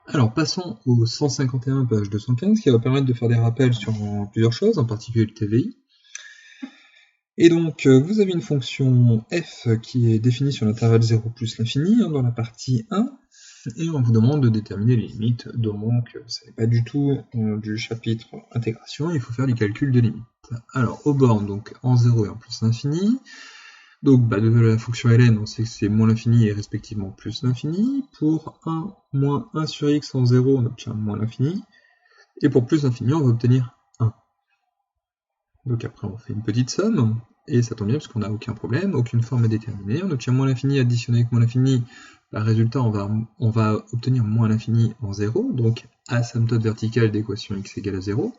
Alors passons au 151 page 215 qui va permettre de faire des rappels sur plusieurs choses, en particulier le TVI. Et donc vous avez une fonction f qui est définie sur l'intervalle 0 plus l'infini dans la partie 1, et on vous demande de déterminer les limites, donc ce n'est pas du tout du chapitre intégration, il faut faire du calcul de limites. Alors aux bornes, donc en 0 et en plus l'infini, donc de la fonction ln, on sait que c'est moins l'infini et respectivement plus l'infini. Pour 1 moins 1 sur x en 0, on obtient moins l'infini. Et pour plus l'infini, on va obtenir 1. Donc après, on fait une petite somme, et ça tombe bien parce qu'on n'a aucun problème, aucune forme est déterminée. On obtient moins l'infini additionné avec moins l'infini. Par résultat, on va obtenir moins l'infini en 0, donc asymptote verticale d'équation x égale à 0.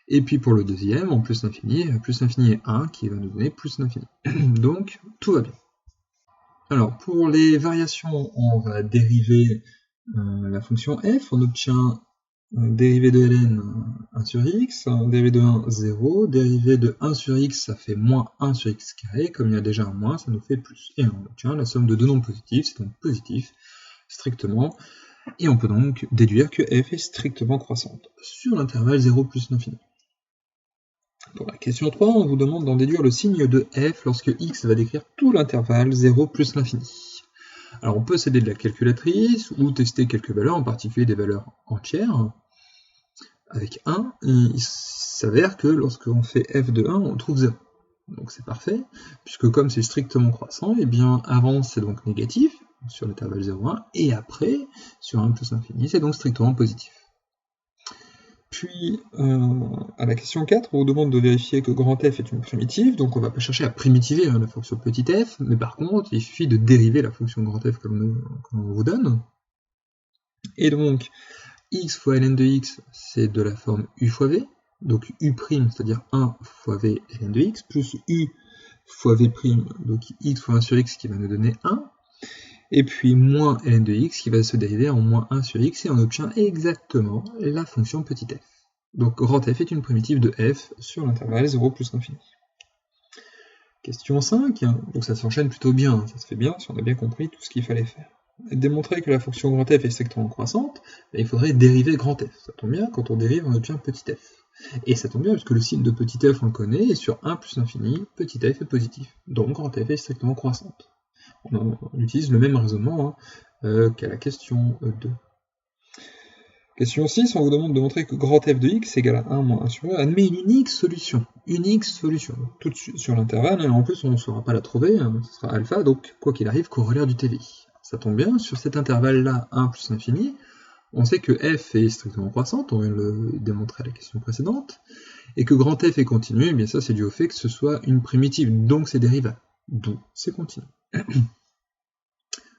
Et puis pour le deuxième, en plus l'infini est 1 qui va nous donner plus l'infini. Donc tout va bien. Alors pour les variations, on va dériver la fonction f, on obtient dérivée de ln 1 sur x, dérivée de 1 0, dérivée de 1 sur x ça fait moins 1 sur x carré, comme il y a déjà un moins, ça nous fait plus. Et on obtient la somme de deux nombres positifs, c'est donc positif, strictement, et on peut donc déduire que f est strictement croissante, sur l'intervalle 0 plus l'infini. Pour la question 3, on vous demande d'en déduire le signe de f lorsque x va décrire tout l'intervalle 0 plus l'infini. Alors on peut s'aider de la calculatrice ou tester quelques valeurs, en particulier des valeurs entières. Avec 1, il s'avère que lorsqu'on fait f de 1, on trouve 0. Donc c'est parfait, puisque comme c'est strictement croissant, et bien avant c'est donc négatif, sur l'intervalle 0,1, et après, sur 1 plus l'infini, c'est donc strictement positif. Puis, à la question 4, on vous demande de vérifier que grand F est une primitive, donc on ne va pas chercher à primitiver la fonction petit f, mais par contre, il suffit de dériver la fonction grand F que l'on vous donne. Et donc, x fois ln de x, c'est de la forme u fois v, donc u', c'est-à-dire 1 fois v ln de x, plus u fois v', donc x fois 1 sur x qui va nous donner 1, et puis moins ln de x qui va se dériver en moins 1 sur x, et on obtient exactement la fonction petit f. Donc grand f est une primitive de f sur l'intervalle 0 plus l'infini. Question 5, donc ça s'enchaîne plutôt bien, ça se fait bien si on a bien compris tout ce qu'il fallait faire. Démontrer que la fonction grand f est strictement croissante, il faudrait dériver grand f. Ça tombe bien, quand on dérive on obtient petit f. Et ça tombe bien parce que le signe de petit f on le connaît, et sur 1 plus l'infini, petit f est positif. Donc grand f est strictement croissante. On utilise le même raisonnement qu'à la question 2. Question 6, on vous demande de montrer que grand f de x égale à 1 moins 1 sur e admet une unique solution. Unique solution. Tout de suite sur l'intervalle, et en plus on ne saura pas la trouver, ce sera alpha, donc quoi qu'il arrive, corollaire du TVI. Ça tombe bien, sur cet intervalle-là, 1 plus l'infini, on sait que f est strictement croissante, on vient de le démontrer à la question précédente, et que grand f est continu, et bien ça c'est dû au fait que ce soit une primitive, donc c'est dérivable, donc c'est continu.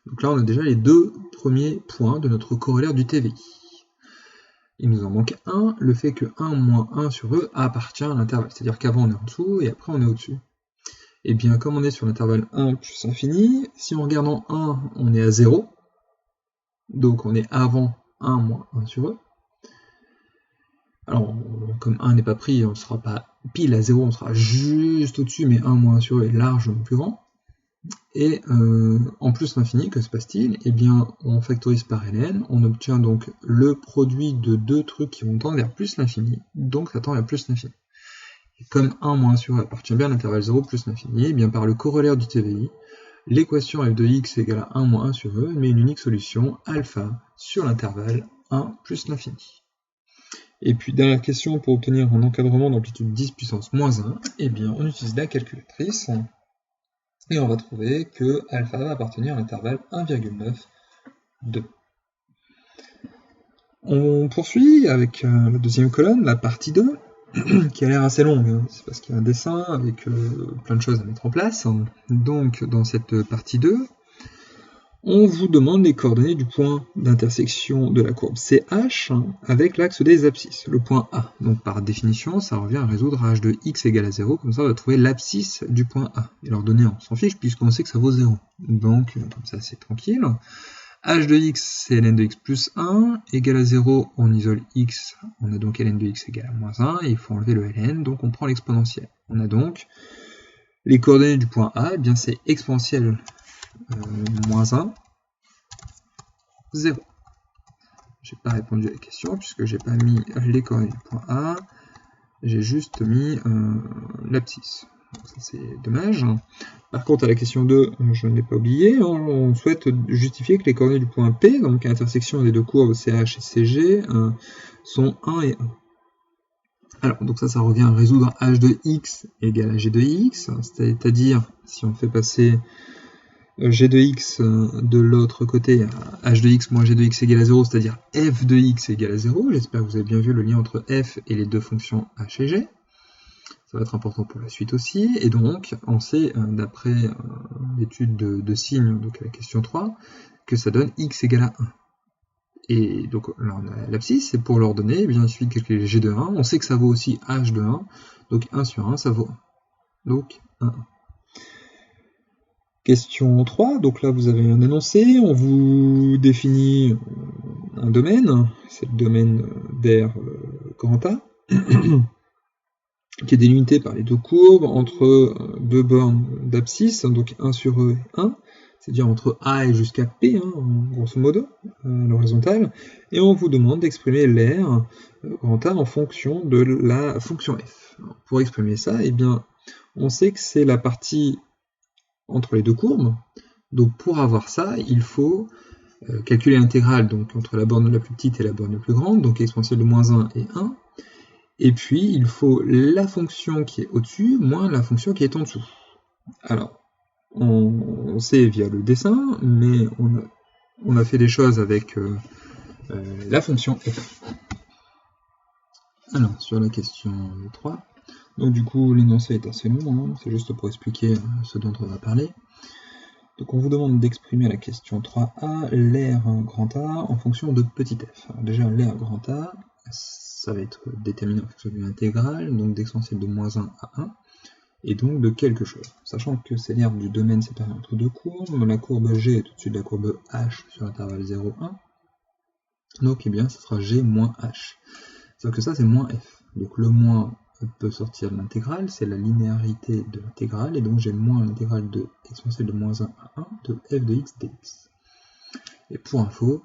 Donc là on a déjà les deux premiers points de notre corollaire du TVI. Il nous en manque un, le fait que 1 moins 1 sur e appartient à l'intervalle, c'est-à-dire qu'avant on est en dessous et après on est au-dessus. Et bien comme on est sur l'intervalle 1 plus infini, si on regarde en 1, on est à 0, donc on est avant 1 moins 1 sur e. Alors comme 1 n'est pas pris, on ne sera pas pile à 0, on sera juste au-dessus, mais 1 moins 1 sur e est largement plus grand. Et en plus l'infini, que se passe-t-il? Eh bien, on factorise par ln, on obtient donc le produit de deux trucs qui vont tendre vers plus l'infini, donc ça tend vers plus l'infini. Et comme 1 moins 1 sur e appartient bien à l'intervalle 0 plus l'infini, eh bien par le corollaire du TVI, l'équation f de x égale à 1 moins 1 sur e met une unique solution, alpha, sur l'intervalle 1 plus l'infini. Et puis dernière question, pour obtenir un encadrement d'amplitude 10 puissance moins 1, eh bien on utilise la calculatrice, et on va trouver que alpha va appartenir à l'intervalle 1,9, 2. On poursuit avec la deuxième colonne, la partie 2, qui a l'air assez longue, c'est parce qu'il y a un dessin avec plein de choses à mettre en place. Donc dans cette partie 2, on vous demande les coordonnées du point d'intersection de la courbe CH avec l'axe des abscisses, le point A. Donc par définition, ça revient à résoudre h de x égale à 0, comme ça on va trouver l'abscisse du point A. Et leur donner, on s'en fiche puisqu'on sait que ça vaut 0. Donc comme ça c'est tranquille. h de x c'est ln de x plus 1, égale à 0, on isole x, on a donc ln de x égale à moins 1, et il faut enlever le ln, donc on prend l'exponentielle. On a donc les coordonnées du point A, eh bien c'est exponentielle moins 1, 0. j'ai pas répondu à la question, puisque j'ai pas mis les coordonnées du point A, j'ai juste mis l'abscisse. Ça c'est dommage. Par contre, à la question 2, je ne l'ai pas oublié, on souhaite justifier que les coordonnées du point P, donc à l'intersection des deux courbes CH et CG, sont 1 et 1. Alors, donc ça revient à résoudre h de x égale à g de x, c'est-à-dire, si on fait passer g de x de l'autre côté à h de x moins g de x égale à 0, c'est-à-dire f de x égale à 0. J'espère que vous avez bien vu le lien entre f et les deux fonctions h et g. Ça va être important pour la suite aussi. Et donc, on sait, d'après l'étude de signes, donc à la question 3, que ça donne x égale à 1. Et donc là on a l'abscisse, c'est pour l'ordonnée, eh bien il suffit de calculer g de 1, on sait que ça vaut aussi h de 1, donc 1 sur 1 ça vaut 1. Donc 1. Question 3, donc là vous avez un énoncé, on vous définit un domaine, c'est le domaine d'air grand A, qui est délimité par les deux courbes entre deux bornes d'abscisse, donc 1 sur E et 1, c'est-à-dire entre A et jusqu'à P, grosso modo, à l'horizontale, et on vous demande d'exprimer l'air grand A en fonction de la fonction f. Alors, pour exprimer ça, eh bien, on sait que c'est la partie entre les deux courbes, donc pour avoir ça, il faut calculer l'intégrale donc entre la borne la plus petite et la borne la plus grande, donc exponentielle de moins 1 et 1, et puis il faut la fonction qui est au-dessus moins la fonction qui est en dessous. Alors, on sait via le dessin, mais on a fait des choses avec la fonction f. Alors, sur la question 3, donc du coup l'énoncé est assez long, c'est juste pour expliquer ce dont on va parler. Donc on vous demande d'exprimer la question 3a, l'air grand A en fonction de petit f. Alors déjà l'air grand A, ça va être déterminé en fonction d'une intégrale, donc d'exponentielle de moins 1 à 1. Et donc de quelque chose. Sachant que c'est l'aire du domaine séparé entre deux courbes, la courbe G est au-dessus de la courbe H sur l'intervalle 0, 1. Donc eh bien, ce sera G moins H. Sauf que ça, c'est moins F. Donc le moins peut sortir de l'intégrale, c'est la linéarité de l'intégrale, et donc j'ai moins l'intégrale de exponentielle de moins 1 à 1 de f de x dx. Et pour info,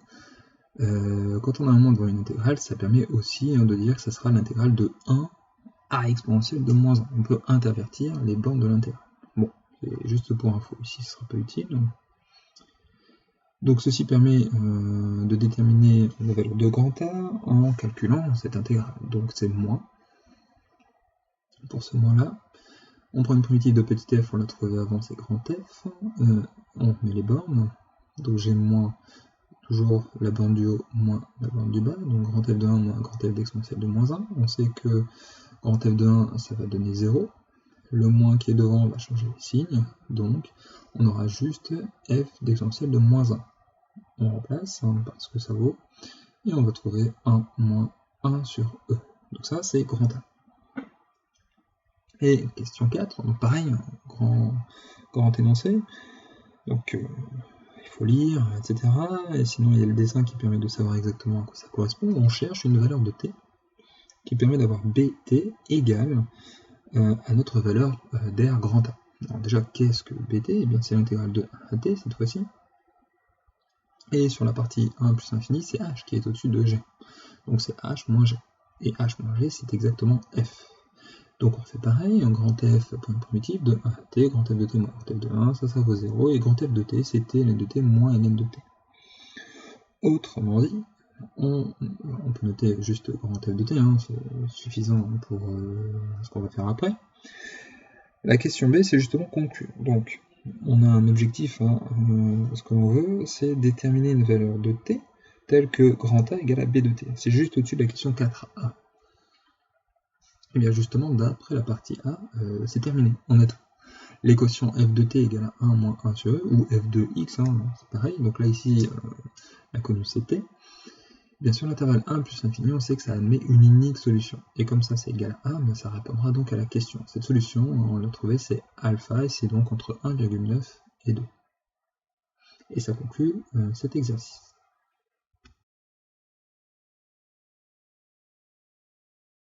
quand on a un moins devant une intégrale, ça permet aussi de dire que ça sera l'intégrale de 1 à exponentielle de moins 1. On peut intervertir les bornes de l'intégrale. Bon, c'est juste pour info, ici ce ne sera pas utile. Donc ceci permet de déterminer la valeur de grand A en calculant cette intégrale. Donc c'est moins. Pour ce moins-là, on prend une primitive de petit f, on l'a trouvé avant, c'est grand F. On met les bornes. Donc j'ai moins toujours la borne du haut moins la borne du bas. Donc grand F de 1 moins grand F d'exponentielle de moins 1. On sait que grand F de 1, ça va donner 0. Le moins qui est devant va changer les signes. Donc, on aura juste f d'exponentielle de moins 1. On remplace par ce que ça vaut. Et on va trouver 1 moins 1 sur E. Donc ça, c'est grand A. Et question 4, donc pareil, grand énoncé. Donc, il faut lire, etc. Et sinon, il y a le dessin qui permet de savoir exactement à quoi ça correspond. On cherche une valeur de t qui permet d'avoir bt égale à notre valeur d'air grand A. Alors déjà, qu'est-ce que bt? Eh bien, c'est l'intégrale de 1 à t cette fois-ci. Et sur la partie 1 plus infini, c'est h qui est au-dessus de g. Donc c'est h moins g. Et h moins g, c'est exactement f. Donc on fait pareil, un grand f pour une primitive de 1 à t, grand f de t moins grand f de 1, ça vaut 0, et grand f de t, c'est t ln de t moins ln de t. Autrement dit, on peut noter juste grand f de t, c'est suffisant pour ce qu'on va faire après. La question B, c'est justement conclure. Donc, on a un objectif, ce qu'on veut, c'est déterminer une valeur de t telle que grand A égale à b de t. C'est juste au-dessus de la question 4a. Et bien justement, d'après la partie A, c'est terminé, on a tout. L'équation f de t égale à 1 moins 1 sur e, ou f de x, c'est pareil. Donc là, ici, la connue c'est t. Bien sûr, l'intervalle 1 plus l'infini, on sait que ça admet une unique solution. Et comme ça, c'est égal à 1, mais ça répondra donc à la question. Cette solution, on l'a trouvée, c'est alpha, et c'est donc entre 1,9 et 2. Et ça conclut cet exercice.